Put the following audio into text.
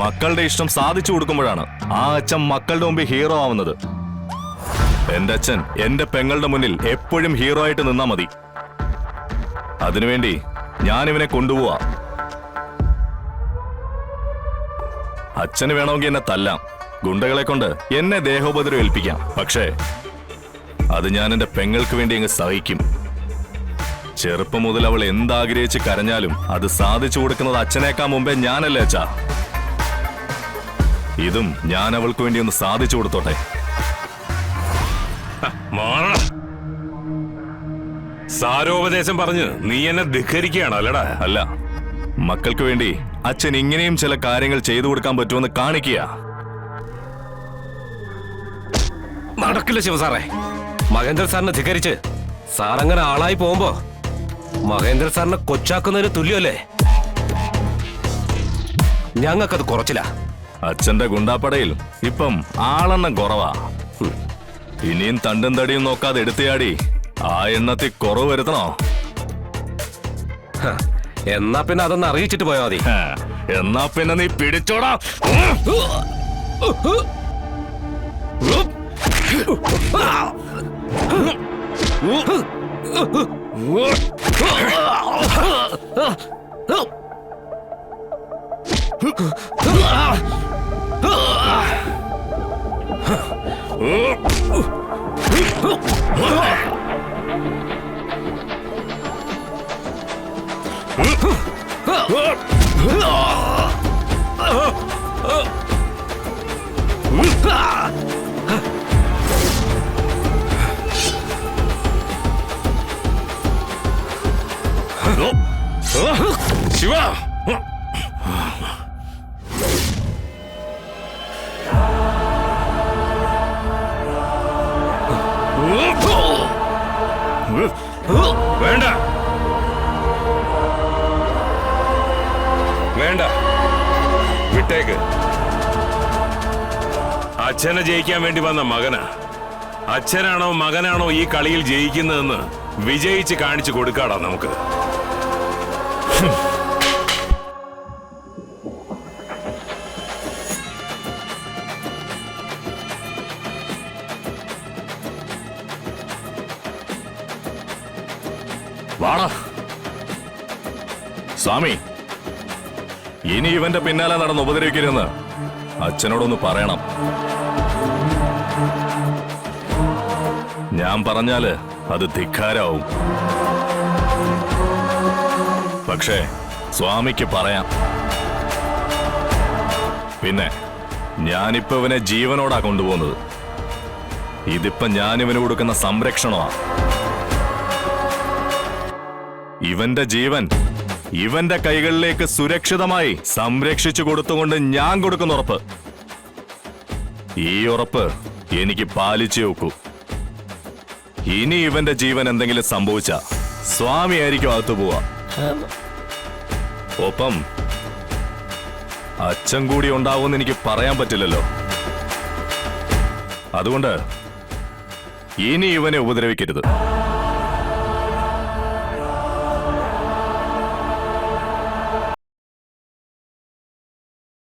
മക്കളുടെ ഇഷ്ടം സാധിച്ചു കൊടുക്കുമ്പോഴാണ് ആ അച്ഛൻ മക്കളുടെ മുമ്പിൽ ഹീറോ ആവുന്നത്. എന്റെ അച്ഛൻ എന്റെ പെങ്ങളുടെ മുന്നിൽ എപ്പോഴും ഹീറോ ആയിട്ട് നിന്നാ മതി. അതിനുവേണ്ടി ഞാൻ ഇവനെ കൊണ്ടുപോവാ. അച്ഛന് വേണമെങ്കിൽ എന്നെ തല്ലാം, ഗുണ്ടകളെ കൊണ്ട് എന്നെ ദേഹോപദ്രവം ഏൽപ്പിക്കാം. പക്ഷേ അത് ഞാൻ എന്റെ പെങ്ങൾക്ക് വേണ്ടി അങ്ങ് സഹിക്കും. ചെറുപ്പം മുതൽ അവൾ എന്താഗ്രഹിച്ച് കരഞ്ഞാലും അത് സാധിച്ചു കൊടുക്കുന്നത് അച്ഛനേക്കാൾ മുമ്പേ ഞാനല്ലേ അച്ഛാ. ഇതും ഞാൻ അവൾക്ക് വേണ്ടി ഒന്ന് സാധിച്ചു കൊടുത്തോട്ടെ. സാരോപദേശം പറഞ്ഞ് നീ എന്നെ ധിക്കരിക്കുകയാണോ? അല്ലടാ. അല്ല, മക്കൾക്ക് വേണ്ടി അച്ഛൻ ഇങ്ങനെയും ചില കാര്യങ്ങൾ ചെയ്തു കൊടുക്കാൻ പറ്റുമെന്ന് കാണിക്കുക. നടക്കില്ല ശിവസാറേ. മഹേന്ദ്ര സാറിനെ ധിക്കരിച്ച് സാറങ്ങനെ ആളായി പോകുമ്പോ മഹേന്ദ്ര സാറിനെ കൊച്ചാക്കുന്നതിന് തുല്യമല്ലേ? ഞങ്ങൾക്കത് കുറച്ചില്ല. അച്ഛന്റെ ഗുണ്ടാപ്പടയിൽ ഇപ്പം ആളെണ്ണം കുറവാ. ഇനിയും തണ്ടും തടിയും നോക്കാതെ എടുത്തിയാടി ആ എണ്ണത്തിൽ കുറവ് വരുത്തണോ? എന്നാ പിന്നെ അതൊന്ന് അറിയിച്ചിട്ട് പോയാ മതി. എന്നാ പിന്നെ നീ പിടിച്ചോടാ. ശിവ, വേണ്ട വേണ്ട, വിട്ടേക്ക്. അച്ഛനെ ജയിക്കാൻ വേണ്ടി വന്ന മകനാ. അച്ഛനാണോ മകനാണോ ഈ കളിയിൽ ജയിക്കുന്നതെന്ന് വിജയിച്ച് കാണിച്ചു കൊടുക്കാടാ നമുക്ക്. വാടാ സ്വാമി, ഇനി ഇവന്റെ പിന്നാലെ നടന്ന് ഉപദ്രവിക്കരുതെന്ന് അച്ഛനോടൊന്ന് പറയണം. ഞാൻ പറഞ്ഞാല് അത് ധിക്കാരാവും. പക്ഷേ സ്വാമിക്ക് പറയാം. പിന്നെ ഞാനിപ്പോ ഇവനെ ജീവനോടാ കൊണ്ടുപോകുന്നത്. ഇതിപ്പോ ഞാനിവന് കൊടുക്കുന്ന സംരക്ഷണമാ. ഇവന്റെ ജീവൻ ഇവന്റെ കൈകളിലേക്ക് സുരക്ഷിതമായി സംരക്ഷിച്ചു കൊടുത്തുകൊണ്ട് ഞാൻ കൊടുക്കുന്ന ഉറപ്പ്. ഈ ഉറപ്പ് എനിക്ക് പാലിച്ചേ വെക്കൂ. ഇനി ഇവന്റെ ജീവൻ എന്തെങ്കിലും സംഭവിച്ച സ്വാമി ആയിരിക്കും അകത്തു പോവാ. ഒപ്പം അച്ഛൻ കൂടി ഉണ്ടാവുമെന്ന് എനിക്ക് പറയാൻ പറ്റില്ലല്ലോ. അതുകൊണ്ട് ഇനി ഇവനെ ഉപദ്രവിക്കരുത്.